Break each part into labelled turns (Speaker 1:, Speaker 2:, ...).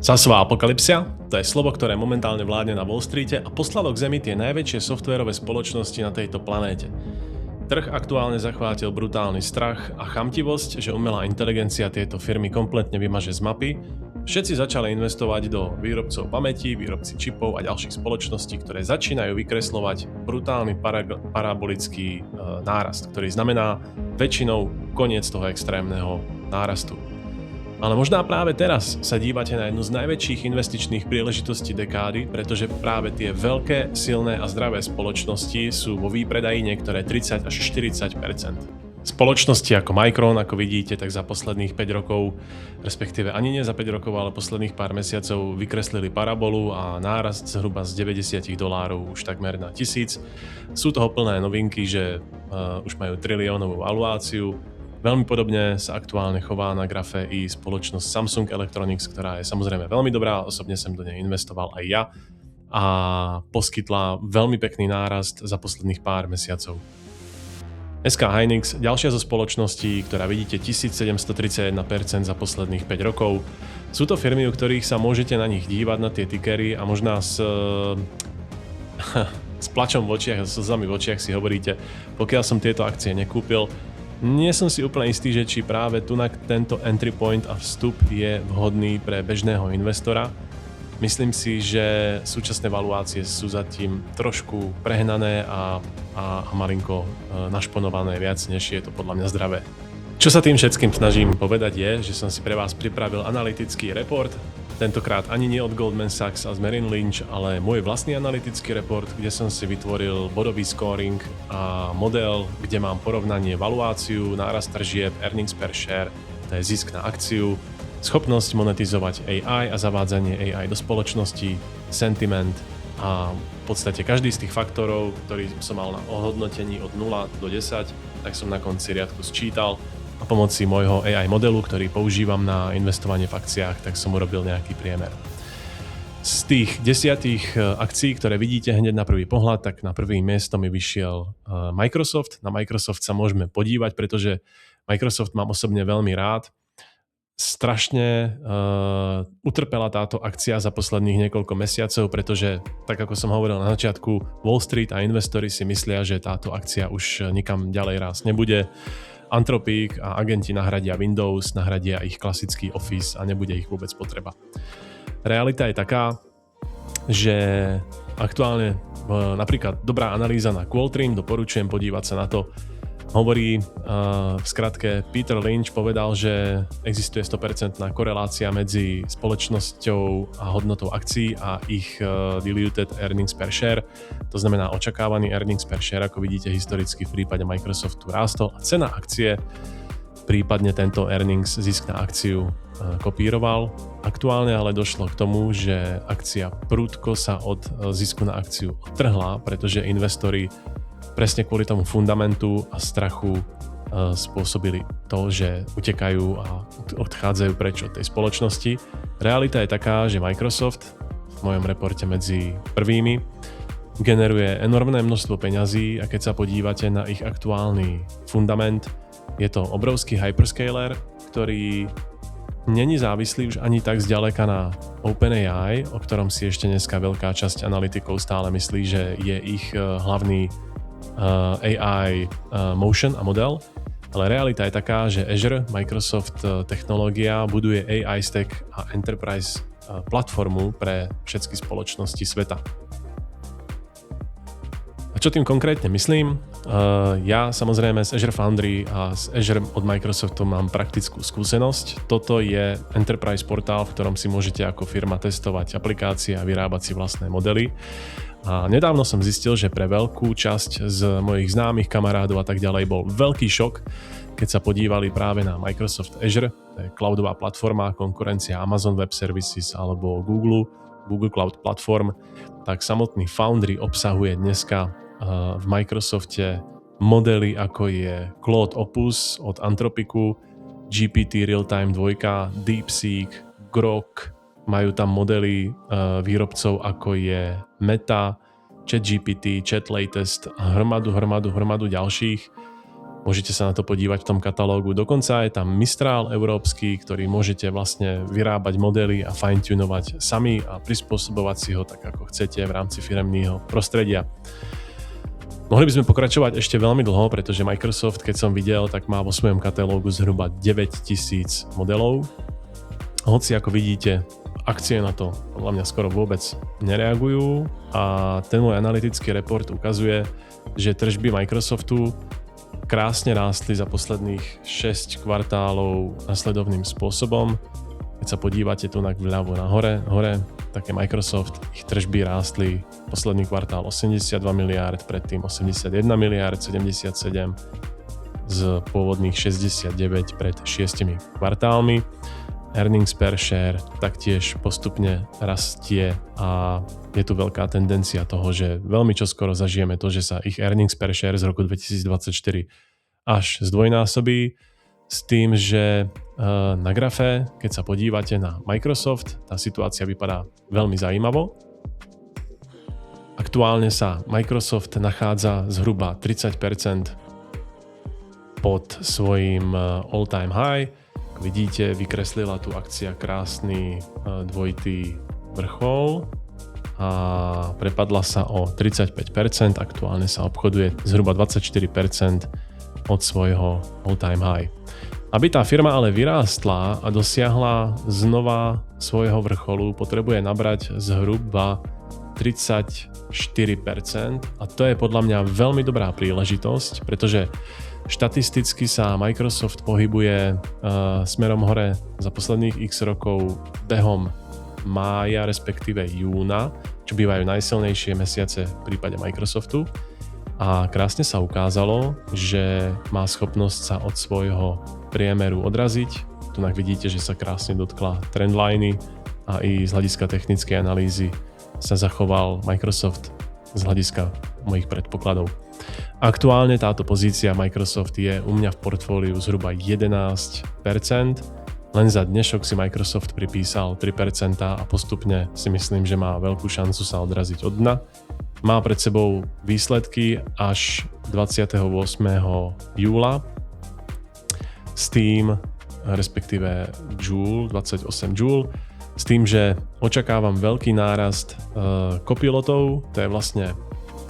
Speaker 1: Sasová apokalypsia, to je slovo, ktoré momentálne vládne na Wall Streete a poslalo k Zemi tie najväčšie softverové spoločnosti na tejto planéte. Trh aktuálne zachvátil brutálny strach a chamtivosť, že umelá inteligencia tieto firmy kompletne vymaže z mapy. Všetci začali investovať do výrobcov pamäti, výrobci čipov a ďalších spoločností, ktoré začínajú vykresľovať brutálny parabolický nárast, ktorý znamená väčšinou koniec toho extrémneho nárastu. Ale možná práve teraz sa dívate na jednu z najväčších investičných príležitostí dekády, pretože práve tie veľké, silné a zdravé spoločnosti sú vo výpredaji niektoré 30 až 40%. Spoločnosti ako Micron, ako vidíte, tak za posledných 5 rokov, respektíve ani nie za 5 rokov, ale posledných pár mesiacov vykreslili parabolu a nárast zhruba z $90 už takmer na 1000. Sú toho plné novinky, že už majú triliónovú valuáciu. Veľmi podobne sa aktuálne chová na grafe i spoločnosť Samsung Electronics, ktorá je samozrejme veľmi dobrá, osobne som do nej investoval aj ja a poskytla veľmi pekný nárast za posledných pár mesiacov. SK Hynix, ďalšia zo spoločností, ktorá vidíte 1731% za posledných 5 rokov. Sú to firmy, u ktorých sa môžete na nich dívať, na tie tickery a možná s plačom v očiach a slzami v očiach si hovoríte, pokiaľ som tieto akcie nekúpil. Nie som si úplne istý, že či práve tento entry point a vstup je vhodný pre bežného investora. Myslím si, že súčasné valuácie sú zatím trošku prehnané a malinko našponované viac, než je to podľa mňa zdravé. Čo sa tým všetkým snažím povedať je, že som si pre vás pripravil analytický report, tentokrát ani nie od Goldman Sachs a z Merrill Lynch, ale môj vlastný analytický report, kde som si vytvoril bodový scoring a model, kde mám porovnanie valuáciu, nárast tržieb, earnings per share, to je zisk na akciu, schopnosť monetizovať AI a zavádzanie AI do spoločnosti, sentiment a v podstate každý z tých faktorov, ktorý som mal na ohodnotení od 0 do 10, tak som na konci riadku sčítal. A pomocí môjho AI modelu, ktorý používam na investovanie v akciách, tak som urobil nejaký priemer. Z tých 10 akcií, ktoré vidíte hneď na prvý pohľad, tak na prvý miesto mi vyšiel Microsoft. Na Microsoft sa môžeme podívať, pretože Microsoft mám osobne veľmi rád. Strašne utrpela táto akcia za posledných niekoľko mesiacov, pretože, tak ako som hovoril na začiatku, Wall Street a investori si myslia, že táto akcia už nikam ďalej rásť nebude. Anthropic a agenti nahradia Windows, nahradia ich klasický Office a nebude ich vôbec potreba. Realita je taká, že aktuálne napríklad dobrá analýza na Qualtrics, doporučujem podívať sa na to, hovorí v skratke Peter Lynch povedal, že existuje 100% korelácia medzi spoločnosťou a hodnotou akcií a ich diluted earnings per share. To znamená očakávaný earnings per share, ako vidíte historicky v prípade Microsoftu rástol a cena akcie, prípadne tento earnings, zisk na akciu kopíroval. Aktuálne ale došlo k tomu, že akcia prudko sa od zisku na akciu odtrhla, pretože investori presne kvôli tomu fundamentu a strachu spôsobili to, že utekajú a odchádzajú preč od tej spoločnosti. Realita je taká, že Microsoft v mojom reporte medzi prvými generuje enormné množstvo peňazí a keď sa podívate na ich aktuálny fundament, je to obrovský hyperscaler, ktorý není závislý už ani tak zďaleka na OpenAI, o ktorom si ešte dneska veľká časť analytikov stále myslí, že je ich hlavný AI motion a model, ale realita je taká, že Azure, Microsoft technológia buduje AI stack a enterprise platformu pre všetky spoločnosti sveta. A čo tým konkrétne myslím? Ja samozrejme z Azure Foundry a z Azure od Microsoftu mám praktickú skúsenosť. Toto je enterprise portál, v ktorom si môžete ako firma testovať aplikácie a vyrábať si vlastné modely. A nedávno som zistil, že pre veľkú časť z mojich známych kamarádov a tak ďalej bol veľký šok, keď sa podívali práve na Microsoft Azure, to je cloudová platforma, konkurencia Amazon Web Services alebo Google Cloud Platform, tak samotný Foundry obsahuje dneska v Microsofte modely ako je Claude Opus od Anthropicu, GPT Realtime 2, DeepSeek, Grok, majú tam modely výrobcov ako je Meta, ChatGPT, ChatLatest a hromadu ďalších. Môžete sa na to podívať v tom katalógu. Dokonca je tam Mistral európsky, ktorý môžete vlastne vyrábať modely a fine-tunovať sami a prispôsobovať si ho tak, ako chcete v rámci firemného prostredia. Mohli by sme pokračovať ešte veľmi dlho, pretože Microsoft, keď som videl, tak má vo svojom katalógu zhruba 9000 modelov. Hoci, ako vidíte, akcie na to podľa mňa skoro vôbec nereagujú a ten môj analytický report ukazuje, že tržby Microsoftu krásne rástli za posledných 6 kvartálov nasledovným spôsobom. Keď sa podívate tu vľavo na hore, tak je Microsoft, ich tržby rástli posledný kvartál 82 miliárd, predtým 81 miliárd 77 z pôvodných 69 pred 6 kvartálmi. Earnings per share taktiež postupne rastie a je tu veľká tendencia toho, že veľmi čoskoro zažijeme to, že sa ich earnings per share z roku 2024 až zdvojnásobí, s tým, že na grafe, keď sa podívate na Microsoft, tá situácia vypadá veľmi zaujímavo. Aktuálne sa Microsoft nachádza zhruba 30% pod svojím all-time high. Vidíte, vykreslila tu akcia krásny dvojitý vrchol a prepadla sa o 35%, aktuálne sa obchoduje zhruba 24% od svojho all-time high. Aby tá firma ale vyrástla a dosiahla znova svojho vrcholu, potrebuje nabrať zhruba 34% a to je podľa mňa veľmi dobrá príležitosť, pretože štatisticky sa Microsoft pohybuje smerom hore za posledných x rokov behom mája, respektíve júna, čo bývajú najsilnejšie mesiace v prípade Microsoftu. A krásne sa ukázalo, že má schopnosť sa od svojho priemeru odraziť. Tu vidíte, že sa krásne dotkla trendliny a i z hľadiska technickej analýzy sa zachoval Microsoft z hľadiska mojich predpokladov. Aktuálne táto pozícia Microsoft je u mňa v portfóliu zhruba 11%. Len za dnešok si Microsoft pripísal 3% a postupne si myslím, že má veľkú šancu sa odraziť od dna. Má pred sebou výsledky až 28. júla s tým, respektíve Joule, 28 Joule, s tým, že očakávam veľký nárast copilotov, to je vlastne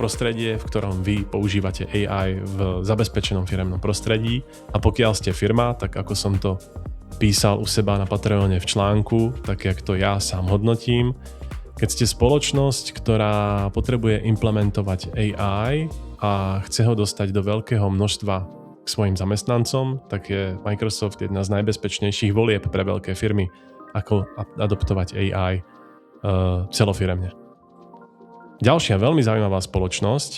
Speaker 1: prostredie, v ktorom vy používate AI v zabezpečenom firemnom prostredí a pokiaľ ste firma, tak ako som to písal u seba na Patreone v článku, tak jak to ja sám hodnotím, keď ste spoločnosť, ktorá potrebuje implementovať AI a chce ho dostať do veľkého množstva k svojim zamestnancom, tak je Microsoft jedna z najbezpečnejších volieb pre veľké firmy, ako adoptovať AI celofiremne. Ďalšia veľmi zaujímavá spoločnosť,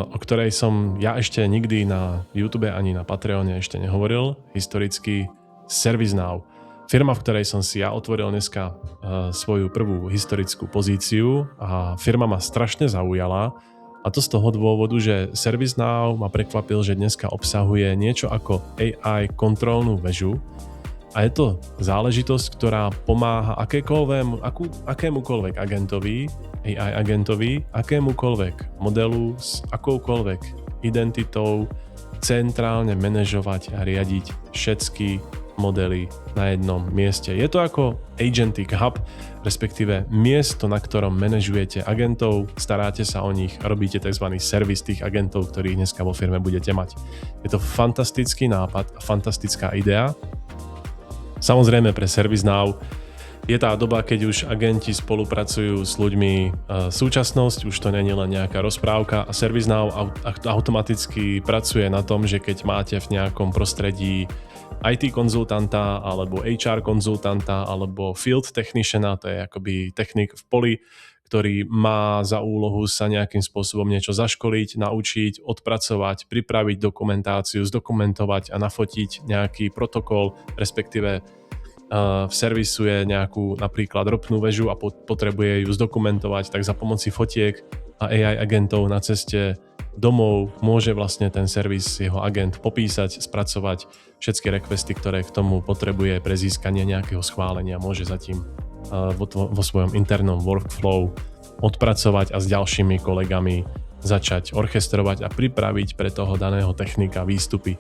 Speaker 1: o ktorej som ja ešte nikdy na YouTube ani na Patreone ešte nehovoril, historicky ServiceNow. Firma, v ktorej som si ja otvoril dneska svoju prvú historickú pozíciu a firma ma strašne zaujala a to z toho dôvodu, že ServiceNow ma prekvapil, že dneska obsahuje niečo ako AI kontrolnú väžu a je to záležitosť, ktorá pomáha akémukoľvek agentovi, AI agentovi, akémukoľvek modelu s akoukoľvek identitou centrálne manažovať a riadiť všetky modely na jednom mieste. Je to ako Agentic Hub, respektíve miesto, na ktorom manažujete agentov, staráte sa o nich a robíte tzv. Servis tých agentov, ktorých dneska vo firme budete mať. Je to fantastický nápad a fantastická idea. Samozrejme pre ServiceNow je tá doba, keď už agenti spolupracujú s ľuďmi súčasnosť, už to nie je len nejaká rozprávka a ServiceNow automaticky pracuje na tom, že keď máte v nejakom prostredí IT konzultanta alebo HR konzultanta alebo field techniciana, to je akoby technik v poli, ktorý má za úlohu sa nejakým spôsobom niečo zaškoliť, naučiť, odpracovať, pripraviť dokumentáciu, zdokumentovať a nafotiť nejaký protokol, respektíve servisuje nejakú napríklad ropnú väžu a potrebuje ju zdokumentovať, tak za pomoci fotiek a AI agentov na ceste domov môže vlastne ten servis jeho agent popísať, spracovať všetky requesty, ktoré k tomu potrebuje pre získanie nejakého schválenia, môže zatím vo svojom internom workflow odpracovať a s ďalšími kolegami začať orchestrovať a pripraviť pre toho daného technika výstupy.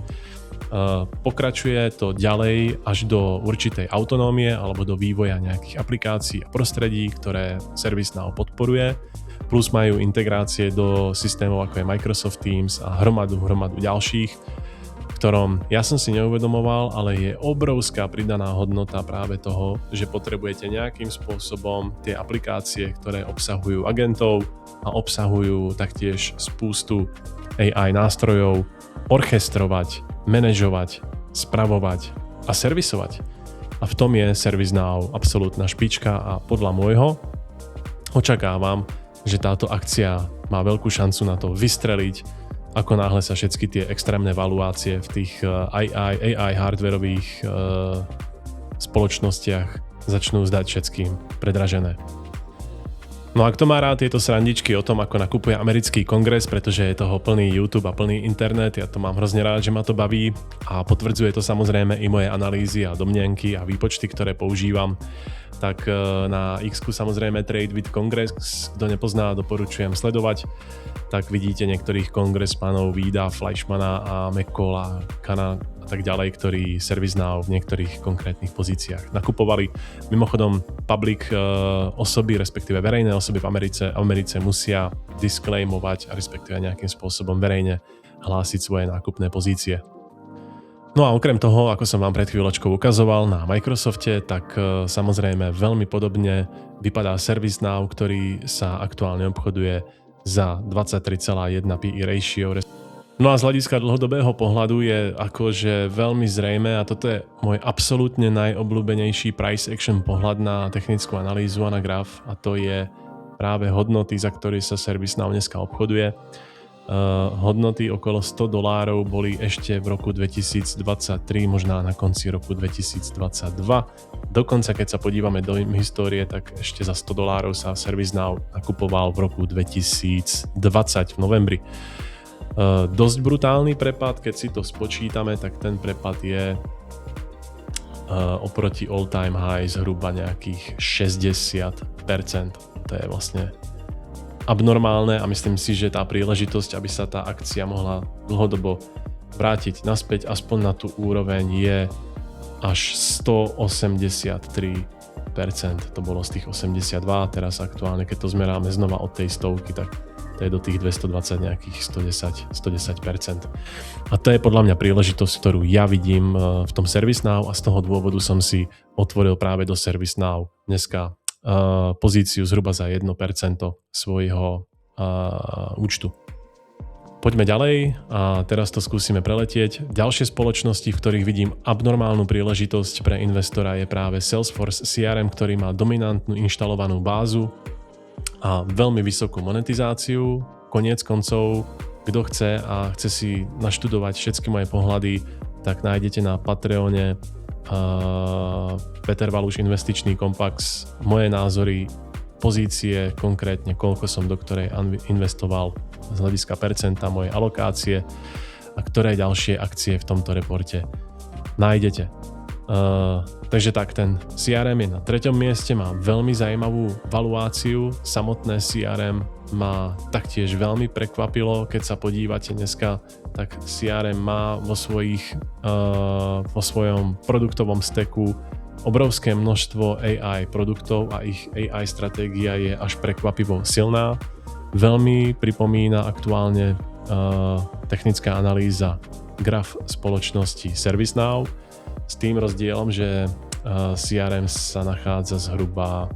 Speaker 1: Pokračuje to ďalej až do určitej autonómie alebo do vývoja nejakých aplikácií a prostredí, ktoré ServiceNow podporuje, plus majú integrácie do systémov ako je Microsoft Teams a hromadu ďalších, ktorom ja som si neuvedomoval, ale je obrovská pridaná hodnota práve toho, že potrebujete nejakým spôsobom tie aplikácie, ktoré obsahujú agentov a obsahujú taktiež spústu AI nástrojov, orchestrovať, manažovať, spravovať a servisovať. A v tom je ServiceNow absolútna špička a podľa môjho očakávam, že táto akcia má veľkú šancu na to vystreliť, ako náhle sa všetky tie extrémne valuácie v tých AI hardwareových spoločnostiach začnú zdať všetkým predražené. No a kto má rád tieto srandičky o tom, ako nakupuje americký kongres, pretože je toho plný YouTube a plný internet, ja to mám hrozne rád, že ma to baví a potvrdzuje to samozrejme i moje analýzy a domnienky a výpočty, ktoré používam, tak na X-ku samozrejme Trade with Congress, kto nepozná, doporučujem sledovať, tak vidíte niektorých kongresmanov Vída, Fleischmana a McCalla, Kana a tak ďalej, ktorí ServiceNow v niektorých konkrétnych pozíciách nakupovali. Mimochodom, public osoby, respektíve verejné osoby v Americe musia disclaimovať a respektíve nejakým spôsobom verejne hlásiť svoje nákupné pozície. No a okrem toho, ako som vám pred chvíľočkou ukazoval na Microsofte, tak samozrejme veľmi podobne vypadá ServiceNow, ktorý sa aktuálne obchoduje za 23,1 PE ratio. No a z hľadiska dlhodobého pohľadu je akože veľmi zrejmé, a toto je môj absolútne najobľúbenejší price action pohľad na technickú analýzu a na graf, a to je práve hodnoty, za ktoré sa ServiceNow dneska obchoduje. Hodnoty okolo $100 boli ešte v roku 2023, možná na konci roku 2022. Dokonca keď sa podívame do histórie, tak ešte za $100 sa ServiceNow nakupoval v roku 2020 v novembri. Dosť brutálny prepad, keď si to spočítame, tak ten prepad je oproti all time high zhruba nejakých 60%. To je vlastne abnormálne a myslím si, že tá príležitosť, aby sa tá akcia mohla dlhodobo vrátiť naspäť aspoň na tú úroveň, je až 183%. To bolo z tých 82, teraz aktuálne, keď to zmeráme znova od tej stovky, tak to je do tých 220 nejakých 110%. A to je podľa mňa príležitosť, ktorú ja vidím v tom ServiceNow, a z toho dôvodu som si otvoril práve do ServiceNow dneska pozíciu zhruba za 1% svojho účtu. Poďme ďalej a teraz to skúsime preletieť. Ďalšie spoločnosti, v ktorých vidím abnormálnu príležitosť pre investora, je práve Salesforce CRM, ktorý má dominantnú inštalovanú bázu a veľmi vysokú monetizáciu. Koniec koncov, kto chce a chce si naštudovať všetky moje pohľady, tak nájdete na Patreone Peter Valuš investičný kompax, moje názory, pozície, konkrétne koľko som do ktorej investoval z hľadiska percenta, moje alokácie a ktoré ďalšie akcie v tomto reporte nájdete. Takže tak, ten CRM je na 3. mieste, má veľmi zaujímavú valuáciu. Samotné CRM ma taktiež veľmi prekvapilo, keď sa podívate dneska, tak CRM má vo svojom produktovom stacku obrovské množstvo AI produktov a ich AI stratégia je až prekvapivo silná. Veľmi pripomína aktuálne technická analýza graf spoločnosti ServiceNow, s tým rozdielom, že CRM sa nachádza zhruba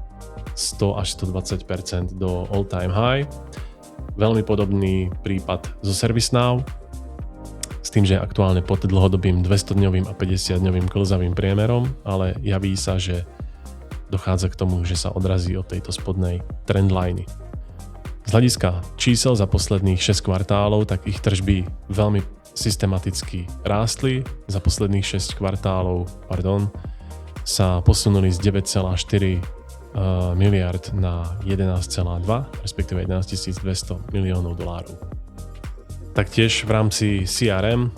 Speaker 1: 100 až 120% do all time high. Veľmi podobný prípad zo ServiceNow, s tým, že je aktuálne pod dlhodobým 200-dňovým a 50-dňovým klzavým priemerom, ale javí sa, že dochádza k tomu, že sa odrazí od tejto spodnej trendliny. Z hľadiska čísel za posledných 6 kvartálov, tak ich tržby veľmi systematicky rástli. Za posledných 6 kvartálov sa posunuli z 9,4 miliard na 11,2, respektíve 11 200 miliónov dolárov. Taktiež v rámci CRM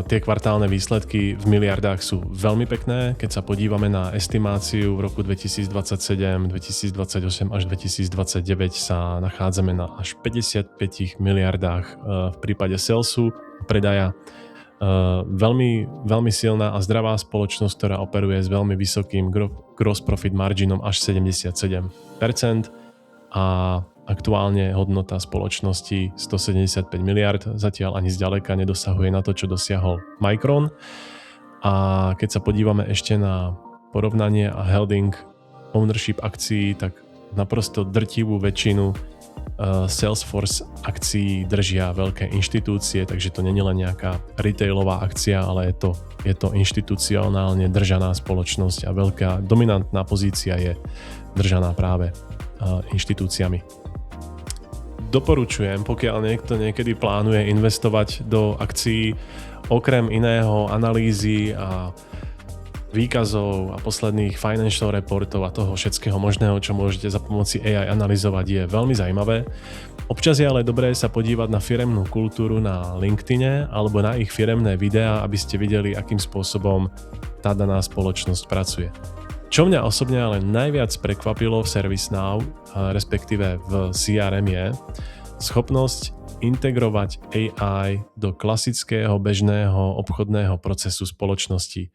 Speaker 1: Tie kvartálne výsledky v miliardách sú veľmi pekné. Keď sa podívame na estimáciu v roku 2027, 2028 až 2029 sa nachádzame na až 55 miliardách v prípade salesu, predaja. Veľmi, veľmi silná a zdravá spoločnosť, ktorá operuje s veľmi vysokým gross profit marginom až 77%, a aktuálne hodnota spoločnosti 175 miliard, zatiaľ ani zďaleka nedosahuje na to, čo dosiahol Micron. A keď sa podívame ešte na porovnanie a holding ownership akcií, tak naprosto drtivú väčšinu Salesforce akcií držia veľké inštitúcie, takže to nie je len nejaká retailová akcia, ale je to inštitucionálne držaná spoločnosť a veľká dominantná pozícia je držaná práve inštitúciami. Doporučujem, pokiaľ niekto niekedy plánuje investovať do akcií, okrem iného analýzy a výkazov a posledných financial reportov a toho všetkého možného, čo môžete za pomoci AI analyzovať, je veľmi zaujímavé. Občas je ale dobré sa podívať na firemnú kultúru na LinkedIne alebo na ich firemné videá, aby ste videli, akým spôsobom tá daná spoločnosť pracuje. Čo mňa osobne ale najviac prekvapilo v ServiceNow, respektíve v CRM, je schopnosť integrovať AI do klasického bežného obchodného procesu spoločnosti.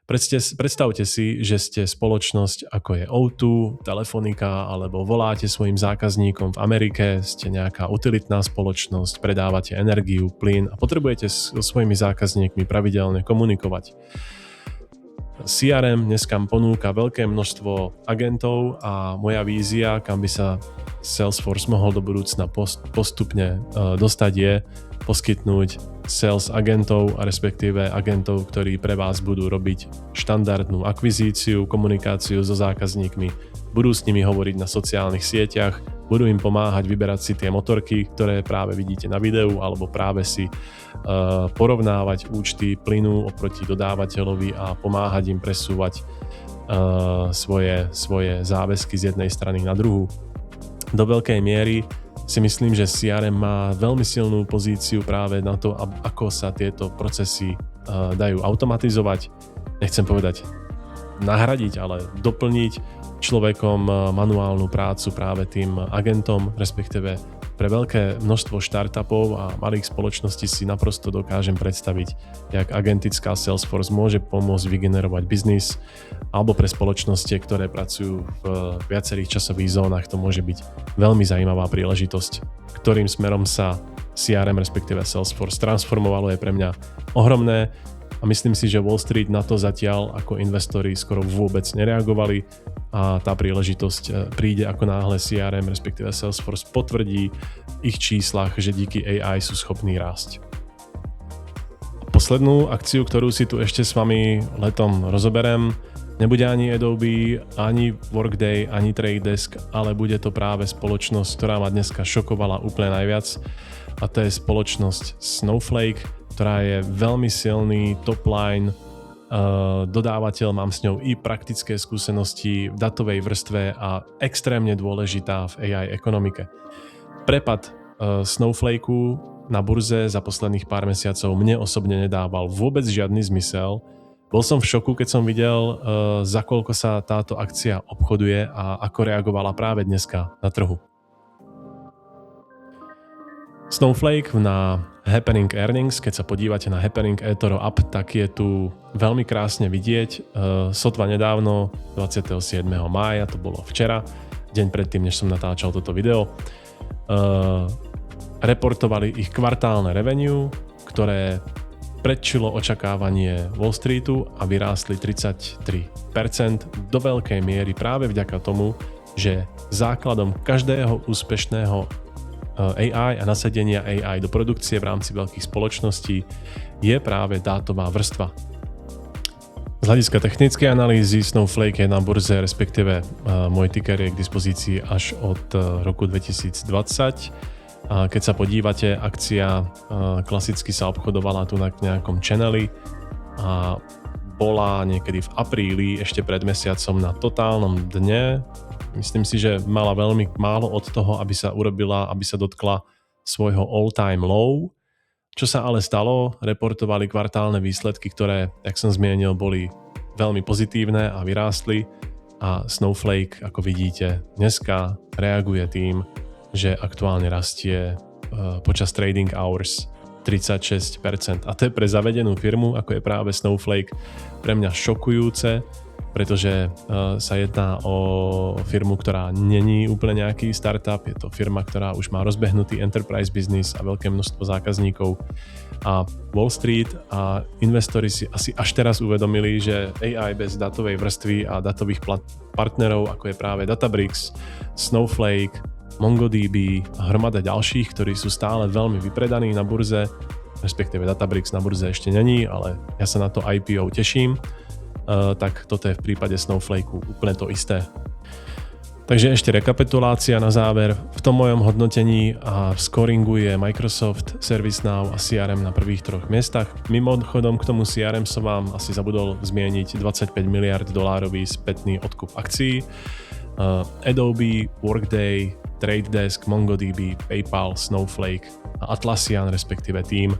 Speaker 1: Predstavte si, že ste spoločnosť ako je O2, Telefonika, alebo voláte svojim zákazníkom v Amerike, ste nejaká utilitná spoločnosť, predávate energiu, plyn a potrebujete so svojimi zákazníkmi pravidelne komunikovať. CRM dneska ponúka veľké množstvo agentov a moja vízia, kam by sa Salesforce mohol do budúcna postupne dostať, je poskytnúť sales agentov a respektíve agentov, ktorí pre vás budú robiť štandardnú akvizíciu, komunikáciu so zákazníkmi, budú s nimi hovoriť na sociálnych sieťach, budú im pomáhať vyberať si tie motorky, ktoré práve vidíte na videu, alebo práve si porovnávať účty plynu oproti dodávateľovi a pomáhať im presúvať svoje záväzky z jednej strany na druhú. Do veľkej miery si myslím, že CRM má veľmi silnú pozíciu práve na to, ako sa tieto procesy dajú automatizovať. Nechcem povedať nahradiť, ale doplniť človekom manuálnu prácu práve tým agentom, respektíve pre veľké množstvo startupov a malých spoločností si naprosto dokážem predstaviť, jak agentická Salesforce môže pomôcť vygenerovať biznis, alebo pre spoločnosti, ktoré pracujú v viacerých časových zónach, to môže byť veľmi zaujímavá príležitosť. Ktorým smerom sa CRM, respektíve Salesforce transformovalo, je pre mňa ohromné a myslím si, že Wall Street na to zatiaľ ako investori skoro vôbec nereagovali a tá príležitosť príde, ako náhle CRM, respektíve Salesforce potvrdí v ich číslach, že díky AI sú schopní rásť. Poslednú akciu, ktorú si tu ešte s vami letom rozoberem, nebude ani Adobe, ani Workday, ani Trade Desk, ale bude to práve spoločnosť, ktorá ma dneska šokovala úplne najviac, a to je spoločnosť Snowflake, ktorá je veľmi silný top line dodávateľ, mám s ňou i praktické skúsenosti v datovej vrstve a extrémne dôležitá v AI ekonomike. Prepad Snowflakeu na burze za posledných pár mesiacov mne osobne nedával vôbec žiadny zmysel. Bol som v šoku, keď som videl, za koľko sa táto akcia obchoduje a ako reagovala práve dneska na trhu. Snowflake na Happening Earnings, keď sa podívate na Happening eToro App, tak je tu veľmi krásne vidieť. Sotva nedávno, 27. mája, to bolo včera, deň predtým, než som natáčal toto video, reportovali ich kvartálne revenue, ktoré predčilo očakávanie Wall Streetu a vyrástli 33% do veľkej miery práve vďaka tomu, že základom každého úspešného AI a nasadenia AI do produkcie v rámci veľkých spoločností je práve dátová vrstva. Z hľadiska technickej analýzy Snowflake je na burze, respektíve môj ticker je k dispozícii až od roku 2020. Keď sa podívate, akcia klasicky sa obchodovala tu na nejakom channeli a bola niekedy v apríli, ešte pred mesiacom, na totálnom dne. Myslím si, že mala veľmi málo od toho, aby sa dotkla svojho all-time low, Čo sa ale stalo? Reportovali kvartálne výsledky, ktoré, jak som zmienil, boli veľmi pozitívne a vyrástli a Snowflake, ako vidíte, dneska reaguje tým, že aktuálne rastie počas trading hours 36%. A to je pre zavedenú firmu, ako je práve Snowflake, pre mňa šokujúce, pretože sa jedná o firmu, ktorá není úplne nejaký startup, je to firma, ktorá už má rozbehnutý enterprise business a veľké množstvo zákazníkov. A Wall Street a investori si asi až teraz uvedomili, že AI bez datovej vrstvy a datových partnerov, ako je práve Databricks, Snowflake, MongoDB a hromada ďalších, ktorí sú stále veľmi vypredaní na burze, respektíve Databricks na burze ešte není, ale ja sa na to IPO teším, tak toto je v prípade Snowflakeu úplne to isté. Takže ešte rekapitulácia na záver. V tom mojom hodnotení a v scoringu je Microsoft, ServiceNow a CRM na prvých 3 miestach. Mimochodom k tomu CRM som vám asi zabudol zmieniť $25 miliard spätný odkup akcií. Adobe, Workday, Trade Desk, MongoDB, PayPal, Snowflake a Atlassian, respektíve Team.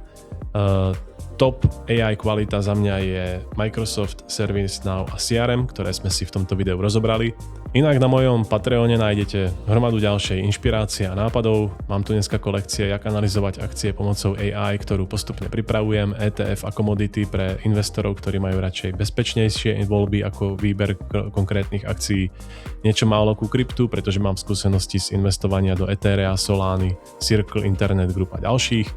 Speaker 1: Top AI kvalita za mňa je Microsoft, ServiceNow a CRM, ktoré sme si v tomto videu rozobrali. Inak na mojom Patreone nájdete hromadu ďalšej inšpirácie a nápadov. Mám tu dneska kolekcie, jak analyzovať akcie pomocou AI, ktorú postupne pripravujem, ETF a commodity pre investorov, ktorí majú radšej bezpečnejšie voľby ako výber konkrétnych akcií. Niečo málo ku kryptu, pretože mám skúsenosti z investovania do Etherea, Solany, Circle, Internet Group a ďalších.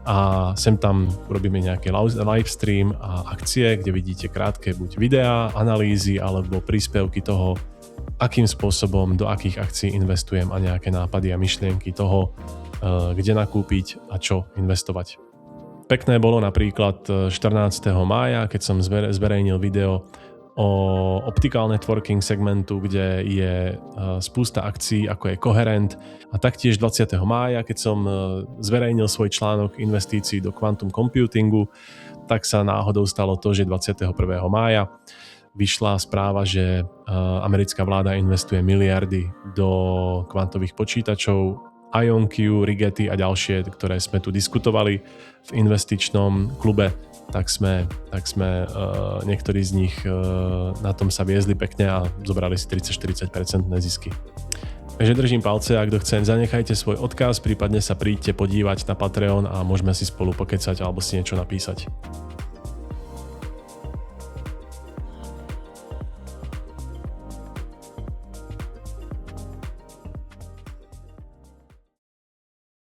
Speaker 1: A sem tam urobíme nejaké live stream a akcie, kde vidíte krátke buď videá, analýzy alebo príspevky toho, akým spôsobom, do akých akcií investujem a nejaké nápady a myšlienky toho, kde nakúpiť a čo investovať. Pekné bolo napríklad 14. mája, keď som zverejnil video o optical networking segmentu, kde je spústa akcií, ako je Coherent, a taktiež 20. mája, keď som zverejnil svoj článok investícií do quantum computingu, tak sa náhodou stalo to, že 21. mája vyšla správa, že americká vláda investuje miliardy do kvantových počítačov, IonQ, Rigetti a ďalšie, ktoré sme tu diskutovali v investičnom klube, tak sme niektorí z nich na tom sa viezli pekne a zobrali si 30-40% zisky. Takže držím palce, ak kto chce, zanechajte svoj odkaz, prípadne sa príďte podívať na Patreon a môžeme si spolu pokecať alebo si niečo napísať.